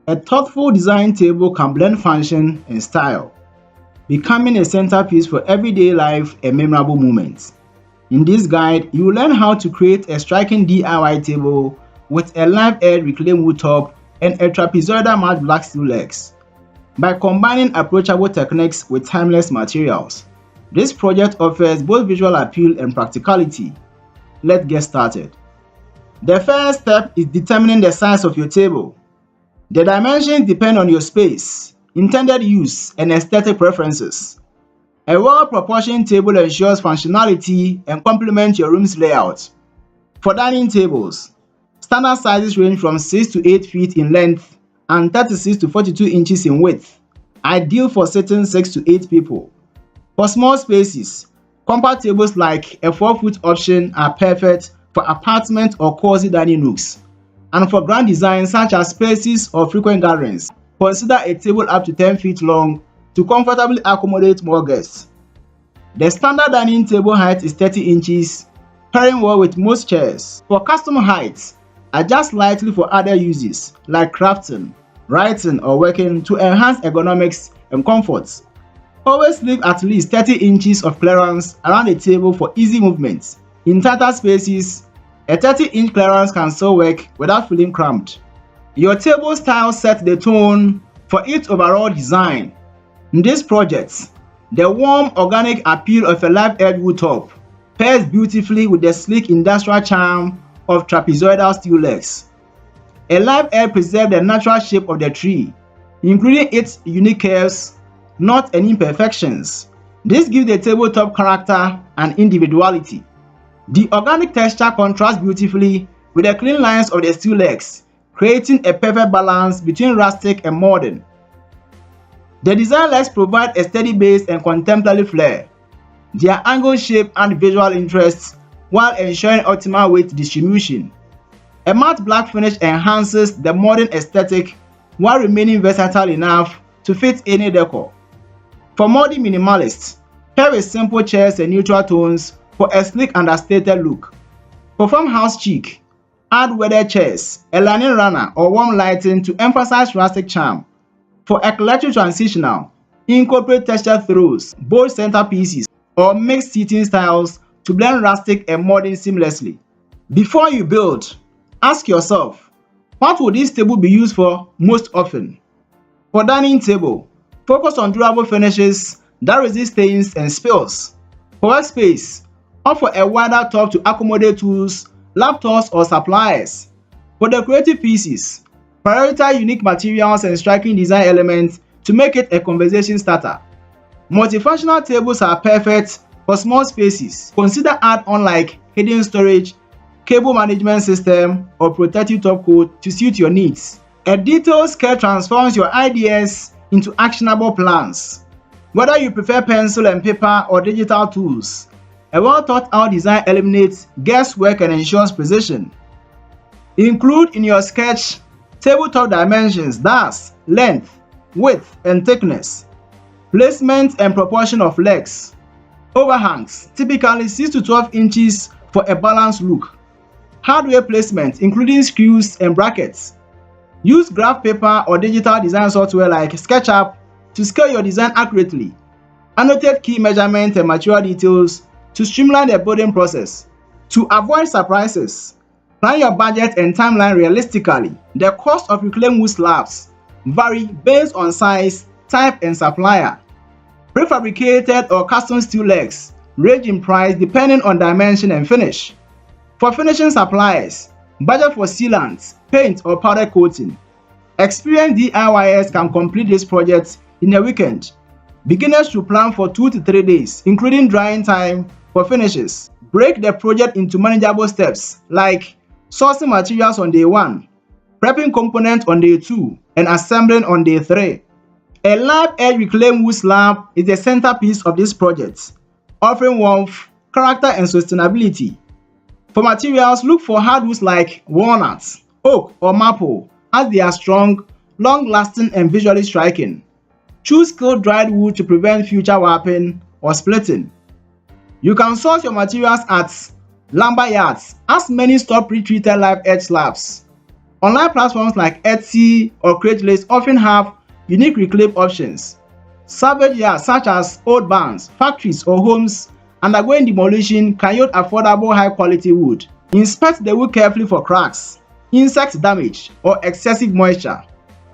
A thoughtful design table can blend function and style, becoming a centerpiece for everyday life and memorable moments. In this guide, you will learn how to create a striking DIY table with a live-edge reclaimed wood top and a trapezoidal matte black steel legs. By combining approachable techniques with timeless materials, this project offers both visual appeal and practicality. Let's get started. The first step is determining the size of your table. The dimensions depend on your space, intended use, and aesthetic preferences. A well-proportioned table ensures functionality and complements your room's layout. For dining tables, standard sizes range from 6 to 8 feet in length and 36 to 42 inches in width, ideal for sitting 6 to 8 people. For small spaces, compact tables like a 4-foot option are perfect for apartment or cozy dining nooks. And for grand designs such as spaces or frequent gatherings, consider a table up to 10 feet long to comfortably accommodate more guests. The standard dining table height is 30 inches, pairing well with most chairs. For custom heights, adjust slightly for other uses like crafting, writing, or working to enhance ergonomics and comfort. Always leave at least 30 inches of clearance around the table for easy movement. In tighter spaces, a 30-inch clearance can still work without feeling cramped. Your table style sets the tone for its overall design. In this project, the warm, organic appeal of a live-edge wood top pairs beautifully with the sleek industrial charm of trapezoidal steel legs. A live-edge preserves the natural shape of the tree, including its unique curves, knots, and imperfections. This gives the tabletop character and individuality. The organic texture contrasts beautifully with the clean lines of the steel legs, creating a perfect balance between rustic and modern. The design legs provide a steady base and contemporary flair. Their angled shape and visual interest while ensuring optimal weight distribution. A matte black finish enhances the modern aesthetic while remaining versatile enough to fit any decor. For modern minimalists, pair with simple chairs and neutral tones for a sleek understated look. For farmhouse chic, add weathered chairs, a linen runner, or warm lighting to emphasize rustic charm. For eclectic transitional, incorporate textured throws, bold centerpieces, or mixed seating styles to blend rustic and modern seamlessly. Before you build, ask yourself, what would this table be used for most often? For dining table, focus on durable finishes that resist stains and spills. For workspace, offer a wider top to accommodate tools, laptops, or supplies. For decorative pieces, prioritize unique materials and striking design elements to make it a conversation starter. Multifunctional tables are perfect for small spaces. Consider add-on like hidden storage, cable management system, or protective top coat to suit your needs. A detailed sketch transforms your ideas into actionable plans. Whether you prefer pencil and paper or digital tools, a well-thought-out design eliminates guesswork and ensures precision. Include in your sketch tabletop dimensions, that's length, width, and thickness, placement and proportion of legs, overhangs, typically 6 to 12 inches for a balanced look, hardware placement including screws and brackets. Use graph paper or digital design software like SketchUp to scale your design accurately. Annotate key measurements and material details to streamline the building process. To avoid surprises, plan your budget and timeline realistically. The cost of reclaimed wood slabs vary based on size, type, and supplier. Prefabricated or custom steel legs range in price depending on dimension and finish. For finishing supplies, budget for sealants, paint, or powder coating. Experienced DIYers can complete this project in a weekend. Beginners should plan for 2 to 3 days, including drying time for finishes. Break the project into manageable steps like sourcing materials on day 1, prepping components on day 2, and assembling on day 3. A live-edge reclaimed wood slab is the centerpiece of this project, offering warmth, character, and sustainability. For materials, look for hardwoods like walnut, oak, or maple, as they are strong, long-lasting, and visually striking. Choose kiln-dried wood to prevent future warping or splitting. You can source your materials at lumber yards, as many stock pre-treated live-edge slabs. Online platforms like Etsy or Craigslist often have unique reclaim options. Salvage yards such as old barns, factories or homes undergoing demolition can yield affordable high-quality wood. Inspect the wood carefully for cracks, insect damage or excessive moisture.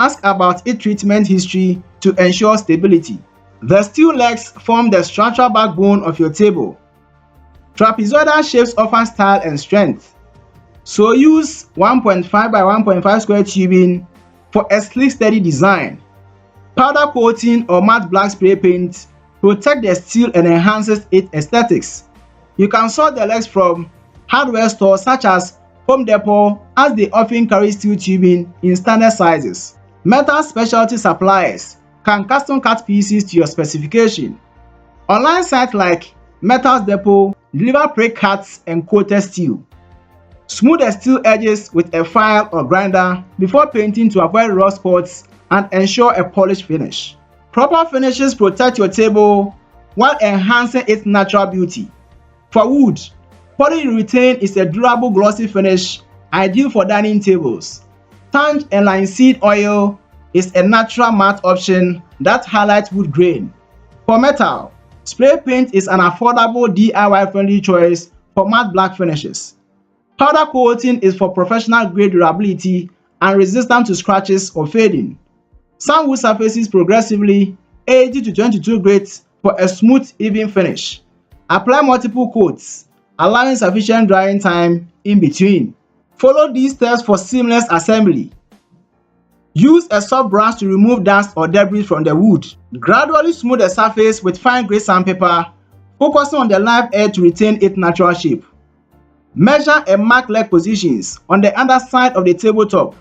Ask about its treatment history to ensure stability. The steel legs form the structural backbone of your table. Trapezoidal shapes offer style and strength. So use 1.5 by 1.5 square tubing for a sleek steady design. Powder coating or matte black spray paint protect the steel and enhances its aesthetics. You can source the legs from hardware stores such as Home Depot, as they often carry steel tubing in standard sizes. Metal specialty suppliers can custom cut pieces to your specification. Online sites like Metals Depot deliver pre-cuts and coated steel. Smooth the steel edges with a file or grinder before painting to avoid rust spots and ensure a polished finish. Proper finishes protect your table while enhancing its natural beauty. For wood, polyurethane is a durable glossy finish ideal for dining tables. Tange and linseed oil is a natural matte option that highlights wood grain. For metal, spray paint is an affordable DIY-friendly choice for matte black finishes. Powder coating is for professional grade durability and resistant to scratches or fading. Some wood surfaces progressively 80 to 22 grades for a smooth, even finish. Apply multiple coats, allowing sufficient drying time in between. Follow these steps for seamless assembly. Use a soft brush to remove dust or debris from the wood. Gradually smooth the surface with fine-grit sandpaper, focusing on the live edge to retain its natural shape. Measure and mark leg positions on the underside of the tabletop.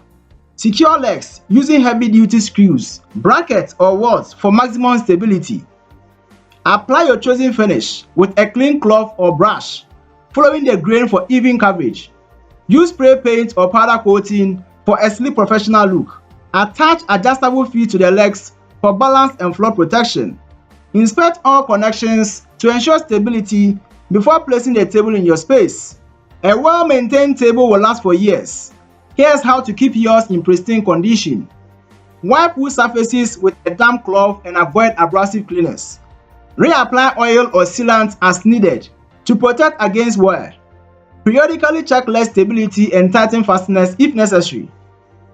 Secure legs using heavy-duty screws, brackets or walls for maximum stability. Apply your chosen finish with a clean cloth or brush, following the grain for even coverage. Use spray paint or powder coating for a sleek professional look. Attach adjustable feet to the legs for balance and floor protection. Inspect all connections to ensure stability before placing the table in your space. A well-maintained table will last for years. Here's how to keep yours in pristine condition. Wipe wood surfaces with a damp cloth and avoid abrasive cleaners. Reapply oil or sealant as needed to protect against wear. Periodically check leg stability and tighten fasteners if necessary.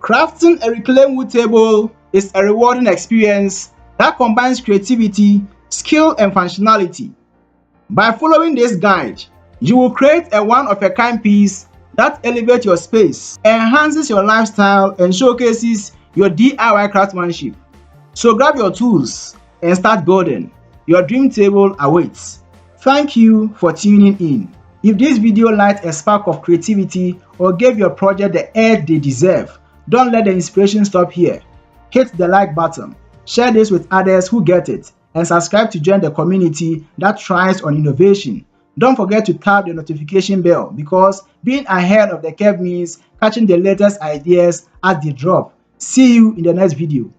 Crafting a reclaimed wood table is a rewarding experience that combines creativity, skill, and functionality. By following this guide, you will create a one-of-a-kind piece that elevates your space, enhances your lifestyle, and showcases your DIY craftsmanship. So grab your tools and start building. Your dream table awaits. Thank you for tuning in. If this video lighted a spark of creativity or gave your project the edge they deserve, don't let the inspiration stop here. Hit the like button, share this with others who get it, and subscribe to join the community that thrives on innovation. Don't forget to tap the notification bell because being ahead of the curve means catching the latest ideas as they drop. See you in the next video.